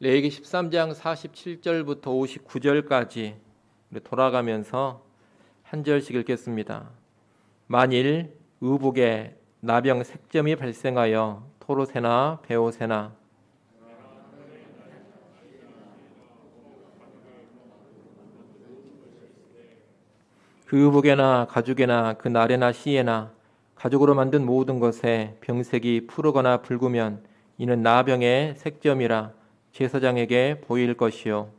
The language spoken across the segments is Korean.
레위기 13장 47절부터 59절까지 돌아가면서 한 절씩 읽겠습니다. 만일 의복에 나병 색점이 발생하여 토로새나 베오새나 그 의복에나 가죽에나 그 날에나 씨에나 가죽으로 만든 모든 것에 병색이 푸르거나 붉으면 이는 나병의 색점이라 제사장에게 보일 것이요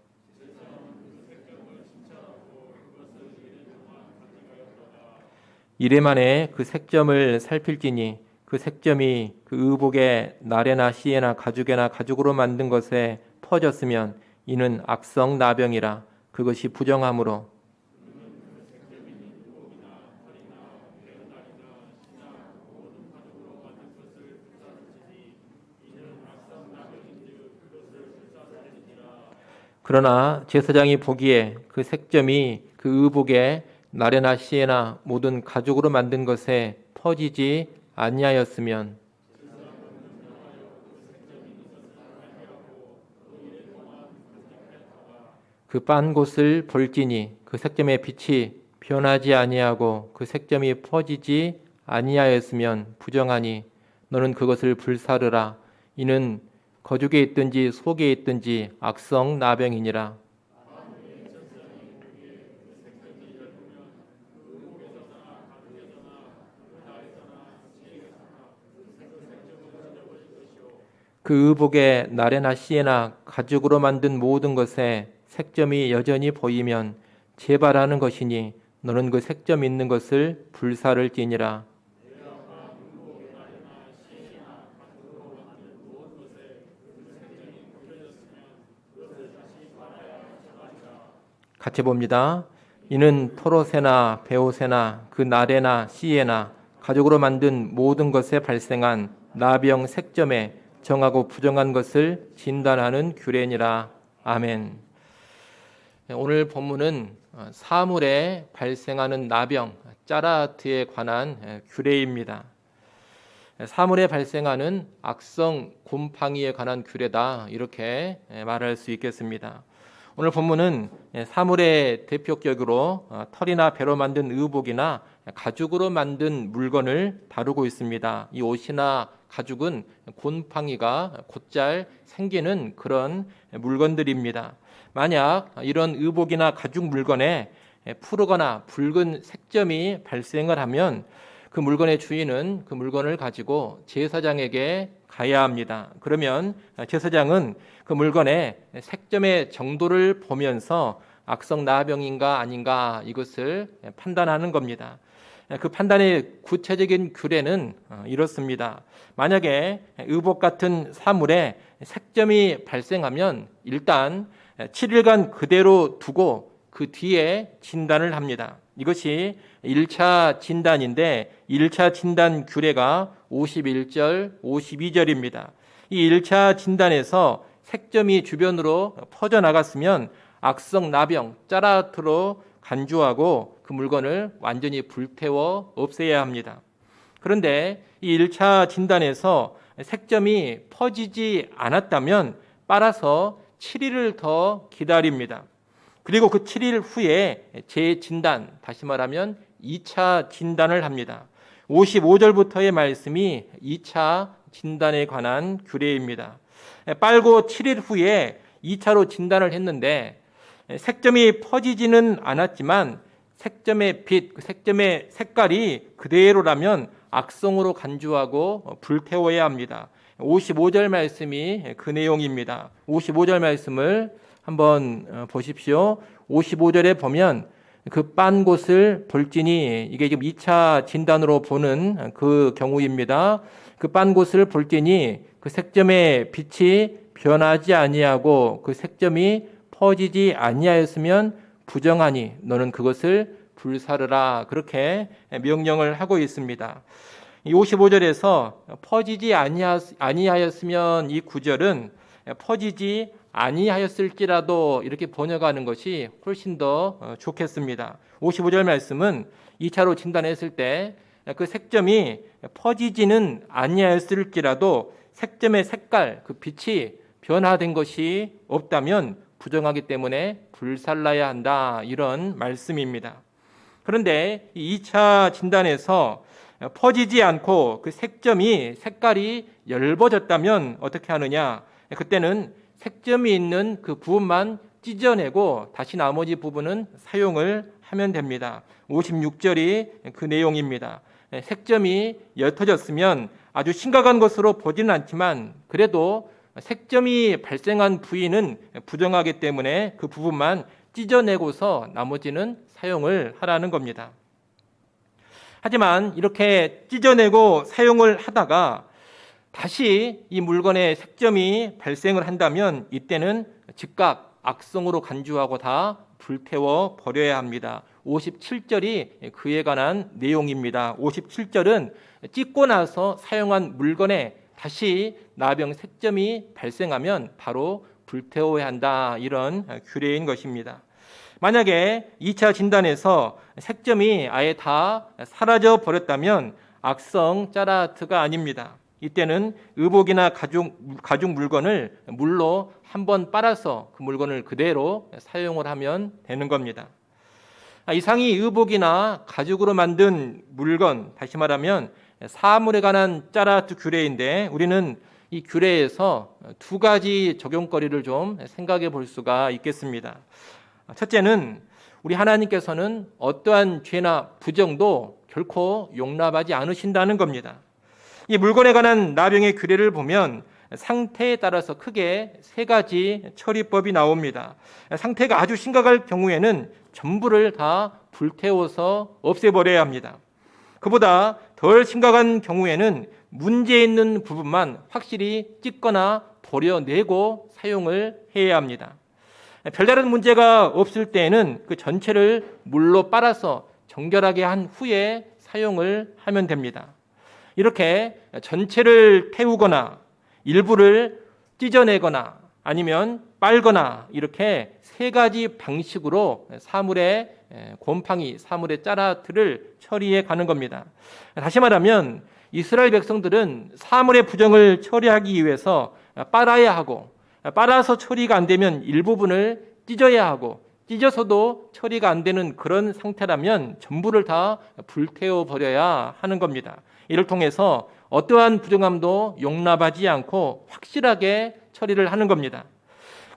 이레 만에 그 색점을 살필지니 그 색점이 그 의복의 날에나 씨에나 가죽에나 가죽으로 만든 것에 퍼졌으면 이는 악성 나병이라 그것이 부정함으로 그러나 제사장이 보기에 그 색점이 그 의복의 날에나 씨에나 모든 가죽으로 만든 것에 퍼지지 아니하였으면 그 빤 곳을 볼지니 그 색점의 빛이 변하지 아니하고 그 색점이 퍼지지 아니하였으면 부정하니 너는 그것을 불사르라. 이는 거죽에 있든지 속에 있든지 악성 나병이니라. 그 의복의 날에나 씨에나 가죽으로 만든 모든 것에 색점이 여전히 보이면 재발하는 것이니 너는 그 색점 있는 것을 불사를지니라. 같이 봅니다. 이는 토로새나 베오새나 그 날에나 씨에나 가죽으로 만든 모든 것에 발생한 나병 색점에 정하고 부정한 것을 진단하는 규례니라. 아멘. 오늘 본문은 사물에 발생하는 나병, 짜라트에 관한 규례입니다. 사물에 발생하는 악성 곰팡이에 관한 규례다, 이렇게 말할 수 있겠습니다. 오늘 본문은 사물의 대표격으로 털이나 배로 만든 의복이나 가죽으로 만든 물건을 다루고 있습니다. 이 옷이나 가죽은 곰팡이가 곧잘 생기는 그런 물건들입니다. 만약 이런 의복이나 가죽 물건에 푸르거나 붉은 색점이 발생을 하면 그 물건의 주인은 그 물건을 가지고 제사장에게 가야 합니다. 그러면 제사장은 그 물건의 색점의 정도를 보면서 악성 나병인가 아닌가 이것을 판단하는 겁니다. 그 판단의 구체적인 규례는 이렇습니다. 만약에 의복 같은 사물에 색점이 발생하면 일단 7일간 그대로 두고 그 뒤에 진단을 합니다. 이것이 1차 진단인데 1차 진단 규례가 51절, 52절입니다. 이 1차 진단에서 색점이 주변으로 퍼져나갔으면 악성 나병, 짜라트로 간주하고 그 물건을 완전히 불태워 없애야 합니다. 그런데 이 1차 진단에서 색점이 퍼지지 않았다면 빨아서 7일을 더 기다립니다. 그리고 그 7일 후에 재진단, 다시 말하면 2차 진단을 합니다. 55절부터의 말씀이 2차 진단에 관한 규례입니다. 빨고 7일 후에 2차로 진단을 했는데 색점이 퍼지지는 않았지만 색점의 빛, 색점의 색깔이 그대로라면 악성으로 간주하고 불태워야 합니다. 55절 말씀이 그 내용입니다. 55절 말씀을 한번 보십시오. 55절에 보면 그 빤 곳을 볼지니, 이게 지금 2차 진단으로 보는 그 경우입니다. 그 빤 곳을 볼지니 그 색점의 빛이 변하지 아니하고 그 색점이 퍼지지 아니하였으면 부정하니 너는 그것을 불사르라, 그렇게 명령을 하고 있습니다. 이 55절에서 퍼지지 아니하였으면, 이 구절은 퍼지지 아니하였을지라도 이렇게 번역하는 것이 훨씬 더 좋겠습니다. 55절 말씀은 2차로 진단했을 때 그 색점이 퍼지지는 아니하였을지라도 색점의 색깔, 그 빛이 변화된 것이 없다면 부정하기 때문에 불살라야 한다. 이런 말씀입니다. 그런데 2차 진단에서 퍼지지 않고 그 색점이 색깔이 엷어졌다면 어떻게 하느냐? 그때는 색점이 있는 그 부분만 찢어내고 다시 나머지 부분은 사용을 하면 됩니다. 56절이 그 내용입니다. 색점이 옅어졌으면 아주 심각한 것으로 보지는 않지만 그래도 색점이 발생한 부위는 부정하기 때문에 그 부분만 찢어내고서 나머지는 사용을 하라는 겁니다. 하지만 이렇게 찢어내고 사용을 하다가 다시 이 물건에 색점이 발생을 한다면 이때는 즉각 악성으로 간주하고 다 불태워 버려야 합니다. 57절이 그에 관한 내용입니다. 57절은 찢고 나서 사용한 물건에 다시 나병 색점이 발생하면 바로 불태워야 한다. 이런 규례인 것입니다. 만약에 2차 진단에서 색점이 아예 다 사라져 버렸다면 악성 짜라트가 아닙니다. 이때는 의복이나 가죽 물건을 물로 한번 빨아서 그 물건을 그대로 사용을 하면 되는 겁니다. 이상이 의복이나 가죽으로 만든 물건, 다시 말하면 사물에 관한 짜라트 규례인데 우리는 이 규례에서 두 가지 적용거리를 좀 생각해 볼 수가 있겠습니다. 첫째는 우리 하나님께서는 어떠한 죄나 부정도 결코 용납하지 않으신다는 겁니다. 이 물건에 관한 나병의 규례를 보면 상태에 따라서 크게 세 가지 처리법이 나옵니다. 상태가 아주 심각할 경우에는 전부를 다 불태워서 없애버려야 합니다. 그보다 덜 심각한 경우에는 문제 있는 부분만 확실히 찢거나 버려내고 사용을 해야 합니다. 별다른 문제가 없을 때에는 그 전체를 물로 빨아서 정결하게 한 후에 사용을 하면 됩니다. 이렇게 전체를 태우거나 일부를 찢어내거나 아니면 빨거나 이렇게 세 가지 방식으로 사물의 곰팡이, 사물의 짜라트를 처리해 가는 겁니다. 다시 말하면 이스라엘 백성들은 사물의 부정을 처리하기 위해서 빨아야 하고 빨아서 처리가 안 되면 일부분을 찢어야 하고 찢어서도 처리가 안 되는 그런 상태라면 전부를 다 불태워 버려야 하는 겁니다. 이를 통해서 어떠한 부정함도 용납하지 않고 확실하게 처리를 하는 겁니다.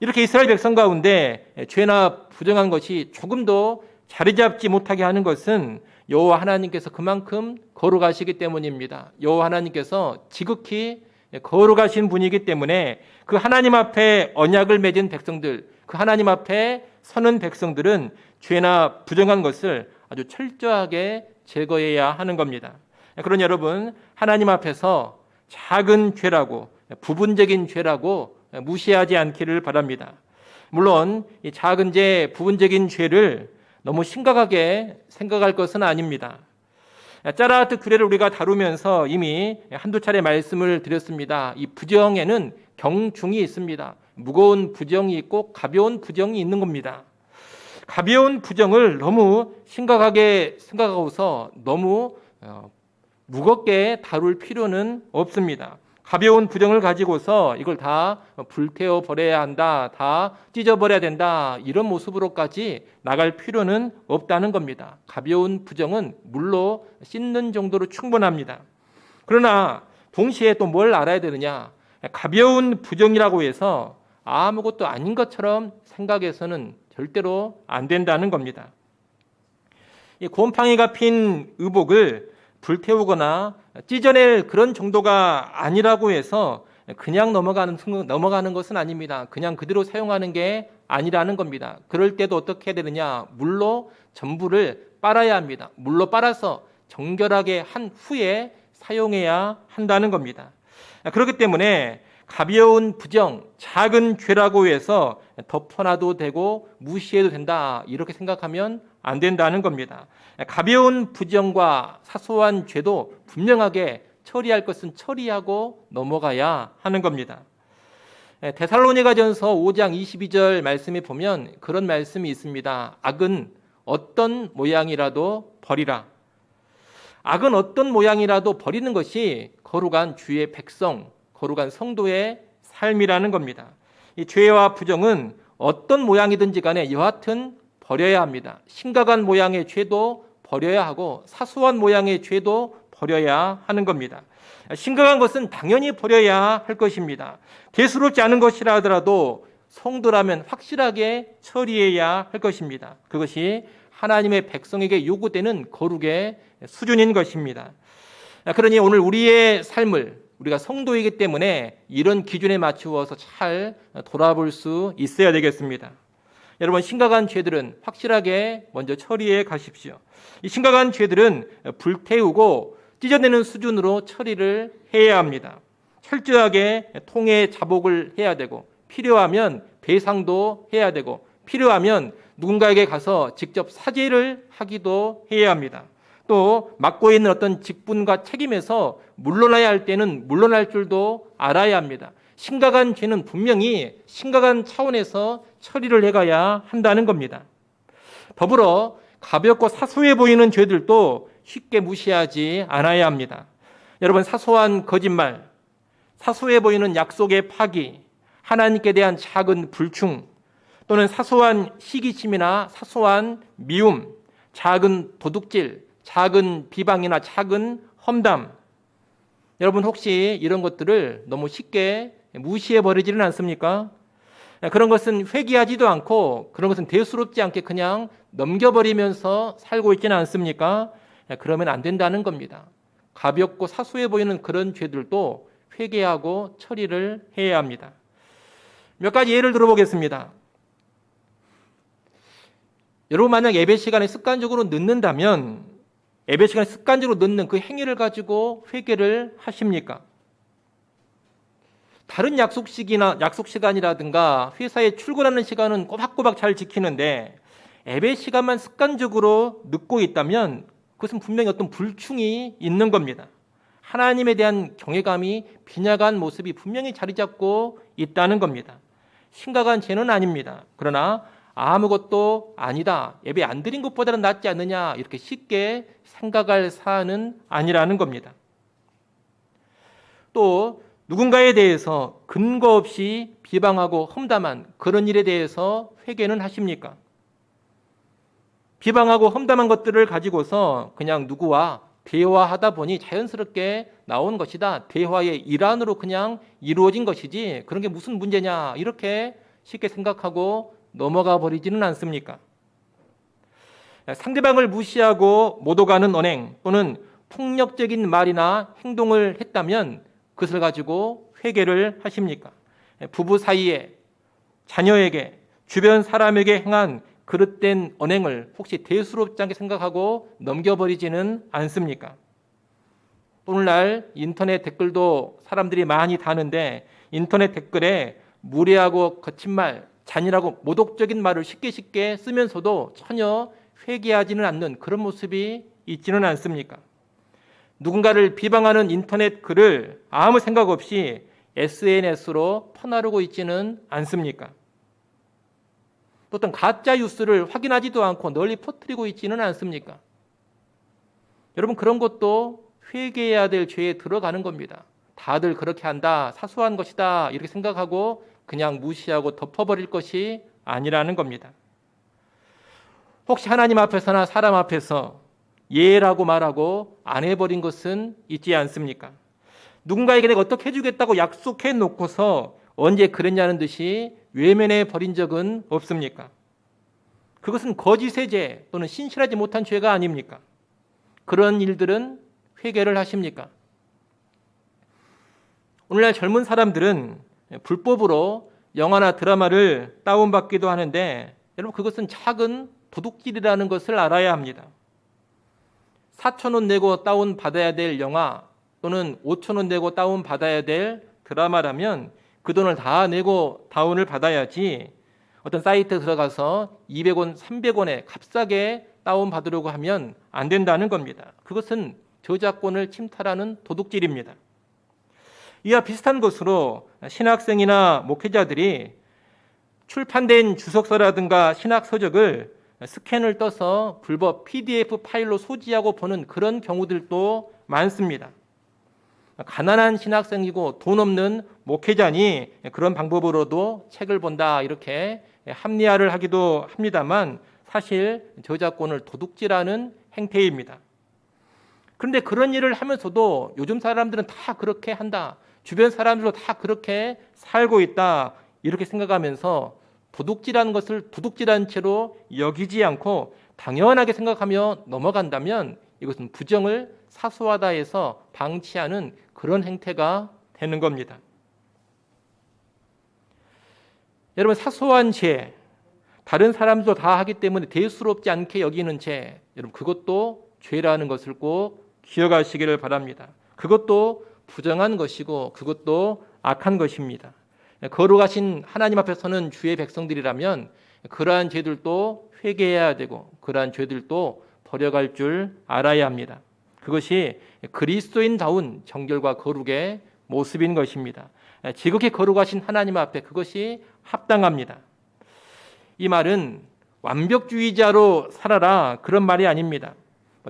이렇게 이스라엘 백성 가운데 죄나 부정한 것이 조금도 자리 잡지 못하게 하는 것은 여호와 하나님께서 그만큼 거룩하시기 때문입니다. 여호와 하나님께서 지극히 거룩하신 분이기 때문에 그 하나님 앞에 언약을 맺은 백성들, 그 하나님 앞에 서는 백성들은 죄나 부정한 것을 아주 철저하게 제거해야 하는 겁니다. 그러니 여러분, 하나님 앞에서 작은 죄라고, 부분적인 죄라고 무시하지 않기를 바랍니다. 물론 이 작은 죄, 부분적인 죄를 너무 심각하게 생각할 것은 아닙니다. 짜라트 규례를 우리가 다루면서 이미 한두 차례 말씀을 드렸습니다. 이 부정에는 경중이 있습니다. 무거운 부정이 있고 가벼운 부정이 있는 겁니다. 가벼운 부정을 너무 심각하게 생각하고서 너무 무겁게 다룰 필요는 없습니다. 가벼운 부정을 가지고서 이걸 다 불태워 버려야 한다, 다 찢어버려야 된다, 이런 모습으로까지 나갈 필요는 없다는 겁니다. 가벼운 부정은 물로 씻는 정도로 충분합니다. 그러나 동시에 또 뭘 알아야 되느냐? 가벼운 부정이라고 해서 아무것도 아닌 것처럼 생각해서는 절대로 안 된다는 겁니다. 이 곰팡이가 핀 의복을 불태우거나 찢어낼 그런 정도가 아니라고 해서 그냥 넘어가는 것은 아닙니다. 그냥 그대로 사용하는 게 아니라는 겁니다. 그럴 때도 어떻게 해야 되느냐? 물로 전부를 빨아야 합니다. 물로 빨아서 정결하게 한 후에 사용해야 한다는 겁니다. 그렇기 때문에 가벼운 부정, 작은 죄라고 해서 덮어놔도 되고 무시해도 된다, 이렇게 생각하면 안 된다는 겁니다. 가벼운 부정과 사소한 죄도 분명하게 처리할 것은 처리하고 넘어가야 하는 겁니다. 데살로니가전서 5장 22절 말씀에 보면 그런 말씀이 있습니다. 악은 어떤 모양이라도 버리라. 악은 어떤 모양이라도 버리는 것이 거룩한 주의 백성, 거룩한 성도의 삶이라는 겁니다. 이 죄와 부정은 어떤 모양이든지 간에 여하튼 버려야 합니다. 심각한 모양의 죄도 버려야 하고 사소한 모양의 죄도 버려야 하는 겁니다. 심각한 것은 당연히 버려야 할 것입니다. 대수롭지 않은 것이라 하더라도 성도라면 확실하게 처리해야 할 것입니다. 그것이 하나님의 백성에게 요구되는 거룩의 수준인 것입니다. 그러니 오늘 우리의 삶을 우리가 성도이기 때문에 이런 기준에 맞추어서 잘 돌아볼 수 있어야 되겠습니다. 여러분, 심각한 죄들은 확실하게 먼저 처리해 가십시오. 이 심각한 죄들은 불태우고 찢어내는 수준으로 처리를 해야 합니다. 철저하게 통해 자복을 해야 되고 필요하면 배상도 해야 되고 필요하면 누군가에게 가서 직접 사죄를 하기도 해야 합니다. 또 맡고 있는 어떤 직분과 책임에서 물러나야 할 때는 물러날 줄도 알아야 합니다. 심각한 죄는 분명히 심각한 차원에서 처리를 해가야 한다는 겁니다. 더불어 가볍고 사소해 보이는 죄들도 쉽게 무시하지 않아야 합니다. 여러분, 사소한 거짓말, 사소해 보이는 약속의 파기, 하나님께 대한 작은 불충, 또는 사소한 시기심이나 사소한 미움, 작은 도둑질, 작은 비방이나 작은 험담, 여러분 혹시 이런 것들을 너무 쉽게 무시해 버리지는 않습니까? 그런 것은 회개하지도 않고 그런 것은 대수롭지 않게 그냥 넘겨버리면서 살고 있지는 않습니까? 그러면 안 된다는 겁니다. 가볍고 사소해 보이는 그런 죄들도 회개하고 처리를 해야 합니다. 몇 가지 예를 들어보겠습니다. 여러분, 만약 예배 시간에 습관적으로 늦는다면 예배 시간에 습관적으로 늦는 그 행위를 가지고 회개를 하십니까? 다른 약속 시간이라든가 회사에 출근하는 시간은 꼬박꼬박 잘 지키는데 예배 시간만 습관적으로 늦고 있다면 그것은 분명히 어떤 불충이 있는 겁니다. 하나님에 대한 경외감이 빈약한 모습이 분명히 자리 잡고 있다는 겁니다. 심각한 죄는 아닙니다. 그러나 아무것도 아니다, 예배 안 드린 것보다는 낫지 않느냐, 이렇게 쉽게 생각할 사안은 아니라는 겁니다. 또 누군가에 대해서 근거 없이 비방하고 험담한 그런 일에 대해서 회개는 하십니까? 비방하고 험담한 것들을 가지고서 그냥 누구와 대화하다 보니 자연스럽게 나온 것이다, 대화의 일환으로 그냥 이루어진 것이지 그런 게 무슨 문제냐, 이렇게 쉽게 생각하고 넘어가 버리지는 않습니까? 상대방을 무시하고 못 오가는 언행 또는 폭력적인 말이나 행동을 했다면 그것을 가지고 회개를 하십니까? 부부 사이에, 자녀에게, 주변 사람에게 행한 그릇된 언행을 혹시 대수롭지 않게 생각하고 넘겨버리지는 않습니까? 오늘날 인터넷 댓글도 사람들이 많이 다는데 인터넷 댓글에 무례하고 거친 말, 잔인하고 모독적인 말을 쉽게 쓰면서도 전혀 회개하지는 않는 그런 모습이 있지는 않습니까? 누군가를 비방하는 인터넷 글을 아무 생각 없이 SNS로 퍼나르고 있지는 않습니까? 또 어떤 가짜 뉴스를 확인하지도 않고 널리 퍼뜨리고 있지는 않습니까? 여러분, 그런 것도 회개해야 될 죄에 들어가는 겁니다. 다들 그렇게 한다, 사소한 것이다, 이렇게 생각하고 그냥 무시하고 덮어버릴 것이 아니라는 겁니다. 혹시 하나님 앞에서나 사람 앞에서 예라고 말하고 안 해버린 것은 있지 않습니까? 누군가에게 내가 어떻게 해주겠다고 약속해 놓고서 언제 그랬냐는 듯이 외면해 버린 적은 없습니까? 그것은 거짓의 죄 또는 신실하지 못한 죄가 아닙니까? 그런 일들은 회개를 하십니까? 오늘날 젊은 사람들은 불법으로 영화나 드라마를 다운받기도 하는데 여러분, 그것은 작은 도둑질이라는 것을 알아야 합니다. 4,000원 내고 다운받아야 될 영화 또는 5,000원 내고 다운받아야 될 드라마라면 그 돈을 다 내고 다운을 받아야지 어떤 사이트에 들어가서 200원, 300원에 값싸게 다운받으려고 하면 안 된다는 겁니다. 그것은 저작권을 침탈하는 도둑질입니다. 이와 비슷한 것으로 신학생이나 목회자들이 출판된 주석서라든가 신학서적을 스캔을 떠서 불법 PDF 파일로 소지하고 보는 그런 경우들도 많습니다. 가난한 신학생이고 돈 없는 목회자니 그런 방법으로도 책을 본다 이렇게 합리화를 하기도 합니다만 사실 저작권을 도둑질하는 행태입니다. 그런데 그런 일을 하면서도 요즘 사람들은 다 그렇게 한다. 주변 사람들도 다 그렇게 살고 있다. 이렇게 생각하면서 도둑질하는 것을 도둑질한 채로 여기지 않고 당연하게 생각하며 넘어간다면 이것은 부정을 사소하다 해서 방치하는 그런 행태가 되는 겁니다. 여러분, 사소한 죄, 다른 사람도 다 하기 때문에 대수롭지 않게 여기는 죄, 여러분 그것도 죄라는 것을 꼭 기억하시기를 바랍니다. 그것도 부정한 것이고 그것도 악한 것입니다. 거룩하신 하나님 앞에서는 주의 백성들이라면 그러한 죄들도 회개해야 되고 그러한 죄들도 버려갈 줄 알아야 합니다. 그것이 그리스도인다운 정결과 거룩의 모습인 것입니다. 지극히 거룩하신 하나님 앞에 그것이 합당합니다. 이 말은 완벽주의자로 살아라 그런 말이 아닙니다.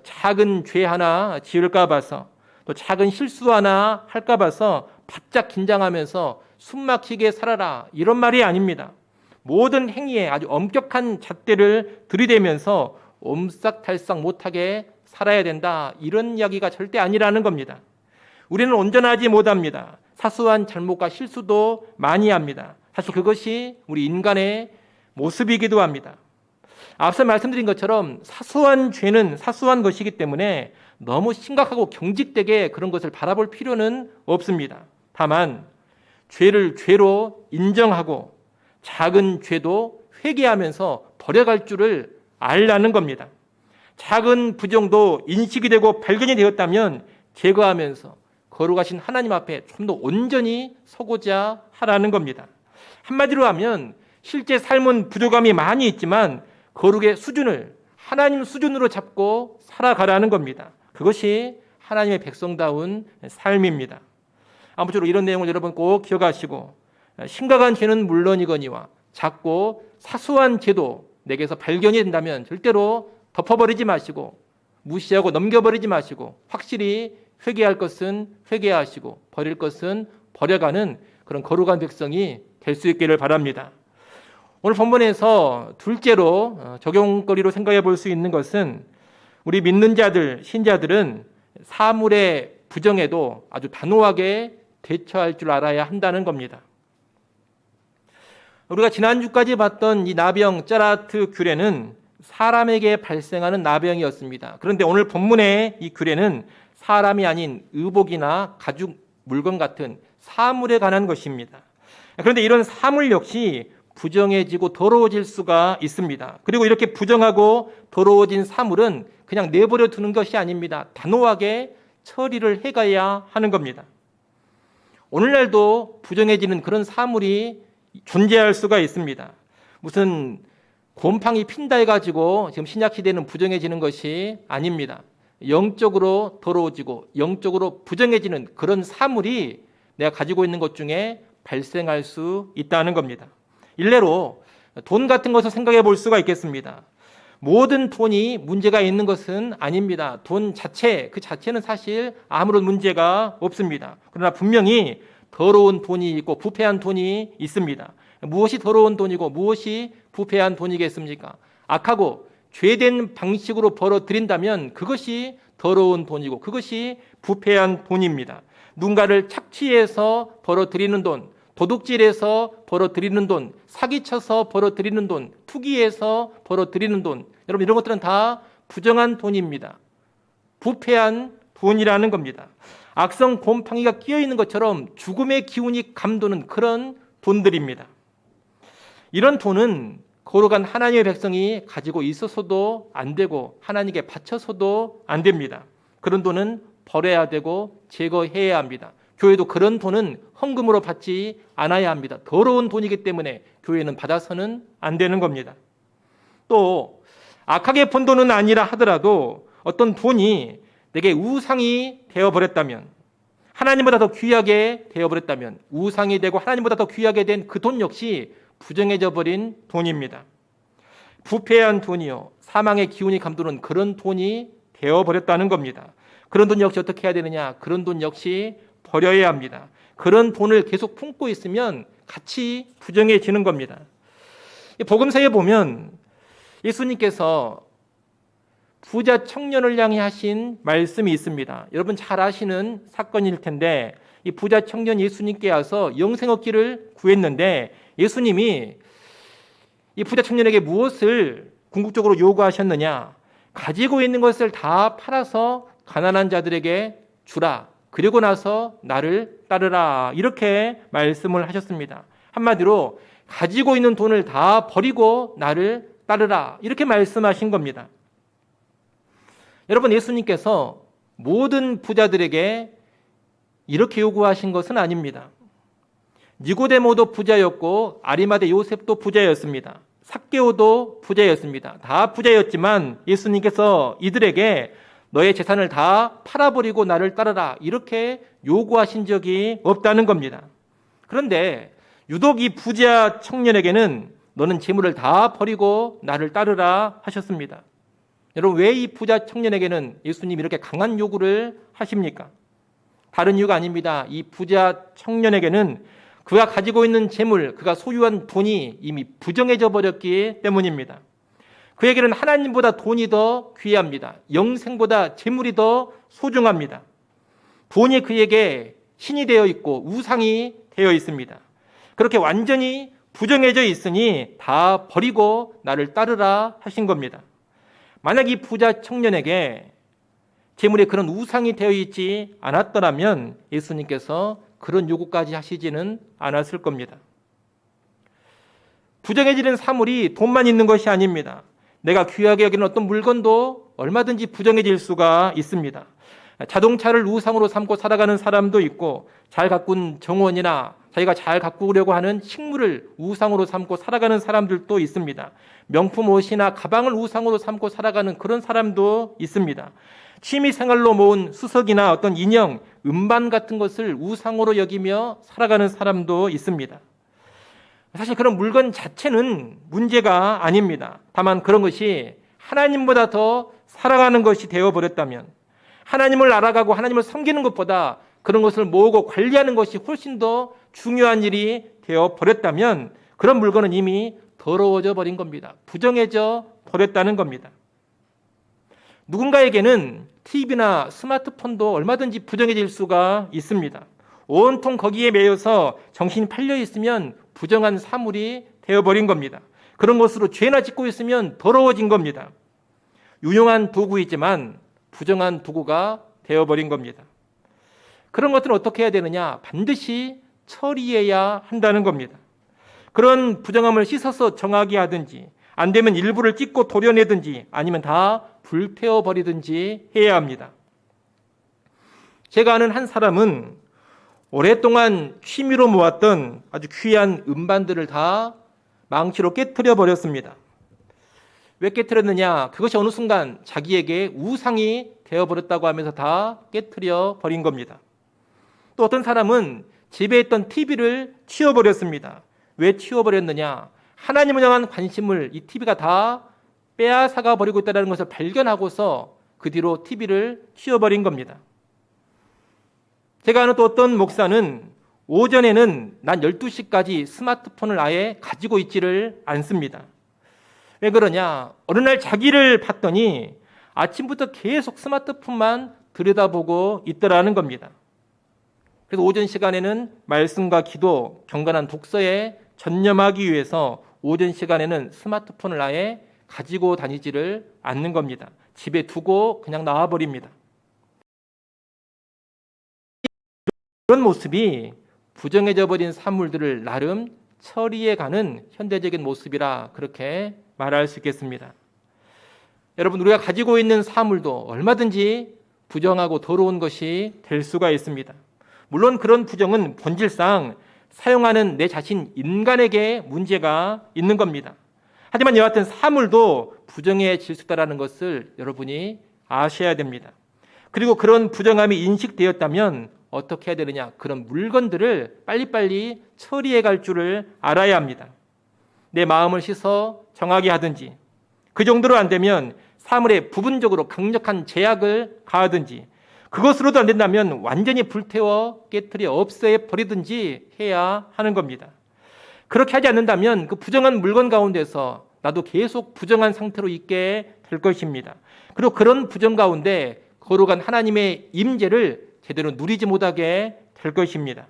작은 죄 하나 지을까 봐서 또 작은 실수 하나 할까 봐서 바짝 긴장하면서 숨막히게 살아라 이런 말이 아닙니다. 모든 행위에 아주 엄격한 잣대를 들이대면서 옴싹달싹 못하게 살아야 된다 이런 이야기가 절대 아니라는 겁니다. 우리는 온전하지 못합니다. 사소한 잘못과 실수도 많이 합니다. 사실 그것이 우리 인간의 모습이기도 합니다. 앞서 말씀드린 것처럼 사소한 죄는 사소한 것이기 때문에 너무 심각하고 경직되게 그런 것을 바라볼 필요는 없습니다. 다만 죄를 죄로 인정하고 작은 죄도 회개하면서 버려갈 줄을 알라는 겁니다. 작은 부정도 인식이 되고 발견이 되었다면 제거하면서 거룩하신 하나님 앞에 좀 더 온전히 서고자 하라는 겁니다. 한마디로 하면 실제 삶은 부족함이 많이 있지만 거룩의 수준을 하나님 수준으로 잡고 살아가라는 겁니다. 그것이 하나님의 백성다운 삶입니다. 아무쪼록 이런 내용을 여러분 꼭 기억하시고 심각한 죄는 물론이거니와 작고 사소한 죄도 내게서 발견이 된다면 절대로 덮어버리지 마시고 무시하고 넘겨버리지 마시고 확실히 회개할 것은 회개하시고 버릴 것은 버려가는 그런 거룩한 백성이 될 수 있기를 바랍니다. 오늘 본문에서 둘째로 적용거리로 생각해 볼 수 있는 것은 우리 믿는 자들, 신자들은 사물의 부정에도 아주 단호하게 대처할 줄 알아야 한다는 겁니다. 우리가 지난주까지 봤던 이 나병 짜라트 규례는 사람에게 발생하는 나병이었습니다. 그런데 오늘 본문의 이 규례는 사람이 아닌 의복이나 가죽 물건 같은 사물에 관한 것입니다. 그런데 이런 사물 역시 부정해지고 더러워질 수가 있습니다. 그리고 이렇게 부정하고 더러워진 사물은 그냥 내버려 두는 것이 아닙니다. 단호하게 처리를 해가야 하는 겁니다. 오늘날도 부정해지는 그런 사물이 존재할 수가 있습니다. 무슨 곰팡이 핀다 해가지고 지금 신약시대는 부정해지는 것이 아닙니다. 영적으로 더러워지고 영적으로 부정해지는 그런 사물이 내가 가지고 있는 것 중에 발생할 수 있다는 겁니다. 일례로 돈 같은 것을 생각해 볼 수가 있겠습니다. 모든 돈이 문제가 있는 것은 아닙니다. 돈 자체, 그 자체는 사실 아무런 문제가 없습니다. 그러나 분명히 더러운 돈이 있고 부패한 돈이 있습니다. 무엇이 더러운 돈이고 무엇이 부패한 돈이겠습니까? 악하고 죄된 방식으로 벌어들인다면 그것이 더러운 돈이고 그것이 부패한 돈입니다. 누군가를 착취해서 벌어들이는 돈, 도둑질해서 벌어들이는 돈, 사기쳐서 벌어들이는 돈, 투기해서 벌어들이는 돈, 여러분 이런 것들은 다 부정한 돈입니다. 부패한 돈이라는 겁니다. 악성 곰팡이가 끼어있는 것처럼 죽음의 기운이 감도는 그런 돈들입니다. 이런 돈은 거룩한 하나님의 백성이 가지고 있어서도 안 되고 하나님께 바쳐서도 안 됩니다. 그런 돈은 버려야 되고 제거해야 합니다. 교회도 그런 돈은 헌금으로 받지 않아야 합니다. 더러운 돈이기 때문에 교회는 받아서는 안 되는 겁니다. 또 악하게 번 돈은 아니라 하더라도 어떤 돈이 내게 우상이 되어버렸다면, 하나님보다 더 귀하게 되어버렸다면, 우상이 되고 하나님보다 더 귀하게 된 그 돈 역시 부정해져 버린 돈입니다. 부패한 돈이요, 사망의 기운이 감도는 그런 돈이 되어버렸다는 겁니다. 그런 돈 역시 어떻게 해야 되느냐? 그런 돈 역시 버려야 합니다. 그런 돈을 계속 품고 있으면 같이 부정해지는 겁니다. 복음서에 보면 예수님께서 부자 청년을 향해 하신 말씀이 있습니다. 여러분 잘 아시는 사건일 텐데 이 부자 청년 예수님께 와서 영생 얻기를 구했는데 예수님이 이 부자 청년에게 무엇을 궁극적으로 요구하셨느냐? 가지고 있는 것을 다 팔아서 가난한 자들에게 주라. 그리고 나서 나를 따르라. 이렇게 말씀을 하셨습니다. 한마디로 가지고 있는 돈을 다 버리고 나를 따르라. 이렇게 말씀하신 겁니다. 여러분, 예수님께서 모든 부자들에게 이렇게 요구하신 것은 아닙니다. 니고데모도 부자였고 아리마대 요셉도 부자였습니다. 삭개오도 부자였습니다. 다 부자였지만 예수님께서 이들에게 너의 재산을 다 팔아버리고 나를 따르라 이렇게 요구하신 적이 없다는 겁니다. 그런데 유독 이 부자 청년에게는 너는 재물을 다 버리고 나를 따르라 하셨습니다. 여러분, 왜 이 부자 청년에게는 예수님이 이렇게 강한 요구를 하십니까? 다른 이유가 아닙니다. 이 부자 청년에게는 그가 가지고 있는 재물, 그가 소유한 돈이 이미 부정해져 버렸기 때문입니다. 그에게는 하나님보다 돈이 더 귀합니다. 영생보다 재물이 더 소중합니다. 돈이 그에게 신이 되어 있고 우상이 되어 있습니다. 그렇게 완전히 부정해져 있으니 다 버리고 나를 따르라 하신 겁니다. 만약 이 부자 청년에게 재물에 그런 우상이 되어 있지 않았더라면 예수님께서 그런 요구까지 하시지는 않았을 겁니다. 부정해지는 사물이 돈만 있는 것이 아닙니다. 내가 귀하게 여기는 어떤 물건도 얼마든지 부정해질 수가 있습니다. 자동차를 우상으로 삼고 살아가는 사람도 있고 잘 가꾼 정원이나 자기가 잘 가꾸려고 하는 식물을 우상으로 삼고 살아가는 사람들도 있습니다. 명품 옷이나 가방을 우상으로 삼고 살아가는 그런 사람도 있습니다. 취미생활로 모은 수석이나 어떤 인형, 음반 같은 것을 우상으로 여기며 살아가는 사람도 있습니다. 사실 그런 물건 자체는 문제가 아닙니다. 다만 그런 것이 하나님보다 더 사랑하는 것이 되어버렸다면, 하나님을 알아가고 하나님을 섬기는 것보다 그런 것을 모으고 관리하는 것이 훨씬 더 중요한 일이 되어버렸다면 그런 물건은 이미 더러워져 버린 겁니다. 부정해져 버렸다는 겁니다. 누군가에게는 TV나 스마트폰도 얼마든지 부정해질 수가 있습니다. 온통 거기에 매여서 정신이 팔려 있으면 부정한 사물이 되어버린 겁니다. 그런 것으로 죄나 짓고 있으면 더러워진 겁니다. 유용한 도구이지만 부정한 도구가 되어버린 겁니다. 그런 것들은 어떻게 해야 되느냐? 반드시 처리해야 한다는 겁니다. 그런 부정함을 씻어서 정하게 하든지 안 되면 일부를 찢고 도려내든지 아니면 다 불태워버리든지 해야 합니다. 제가 아는 한 사람은 오랫동안 취미로 모았던 아주 귀한 음반들을 다 망치로 깨트려 버렸습니다. 왜 깨트렸느냐? 그것이 어느 순간 자기에게 우상이 되어버렸다고 하면서 다 깨트려 버린 겁니다. 또 어떤 사람은 집에 있던 TV를 치워버렸습니다. 왜 치워버렸느냐? 하나님을 향한 관심을 이 TV가 다 빼앗아가 버리고 있다는 것을 발견하고서 그 뒤로 TV를 치워버린 겁니다. 제가 아는 또 어떤 목사는 오전에는 난 12시까지 스마트폰을 아예 가지고 있지를 않습니다. 왜 그러냐? 어느 날 자기를 봤더니 아침부터 계속 스마트폰만 들여다보고 있더라는 겁니다. 그래서 오전 시간에는 말씀과 기도, 경건한 독서에 전념하기 위해서 오전 시간에는 스마트폰을 아예 가지고 다니지를 않는 겁니다. 집에 두고 그냥 나와버립니다. 이런 모습이 부정해져 버린 사물들을 나름 처리해가는 현대적인 모습이라 그렇게 말할 수 있겠습니다. 여러분, 우리가 가지고 있는 사물도 얼마든지 부정하고 더러운 것이 될 수가 있습니다. 물론 그런 부정은 본질상 사용하는 내 자신 인간에게 문제가 있는 겁니다. 하지만 이와 같은 사물도 부정해질 수 있다는 것을 여러분이 아셔야 됩니다. 그리고 그런 부정함이 인식되었다면 어떻게 해야 되느냐? 그런 물건들을 빨리빨리 처리해 갈 줄을 알아야 합니다. 내 마음을 씻어 정하게 하든지, 그 정도로 안 되면 사물에 부분적으로 강력한 제약을 가하든지, 그것으로도 안 된다면 완전히 불태워 깨뜨려 없애 버리든지 해야 하는 겁니다. 그렇게 하지 않는다면 그 부정한 물건 가운데서 나도 계속 부정한 상태로 있게 될 것입니다. 그리고 그런 부정 가운데 거룩한 하나님의 임재를 제대로 누리지 못하게 될 것입니다.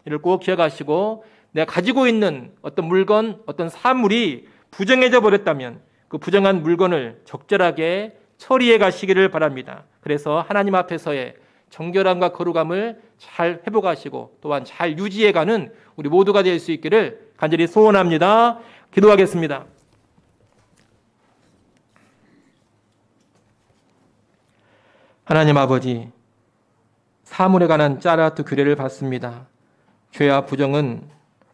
이를 꼭 기억하시고 내가 가지고 있는 어떤 물건, 어떤 사물이 부정해져 버렸다면 그 부정한 물건을 적절하게 처리해 가시기를 바랍니다. 그래서 하나님 앞에서의 정결함과 거룩함을 잘 회복하시고 또한 잘 유지해가는 우리 모두가 될 수 있기를 간절히 소원합니다. 기도하겠습니다. 하나님 아버지, 사물에 관한 짜라트 규례를 받습니다. 죄와 부정은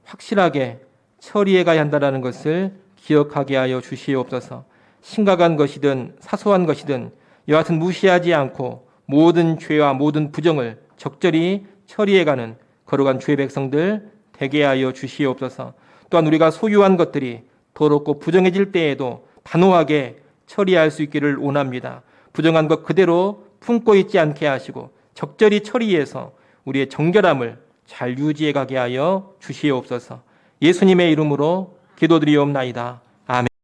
확실하게 처리해 가야 한다는 것을 기억하게 하여 주시옵소서. 심각한 것이든 사소한 것이든 여하튼 무시하지 않고 모든 죄와 모든 부정을 적절히 처리해가는 거룩한 주의 백성들 되게 하여 주시옵소서. 또한 우리가 소유한 것들이 더럽고 부정해질 때에도 단호하게 처리할 수 있기를 원합니다. 부정한 것 그대로 품고 있지 않게 하시고 적절히 처리해서 우리의 정결함을 잘 유지해 가게 하여 주시옵소서. 예수님의 이름으로 기도드리옵나이다. 아멘.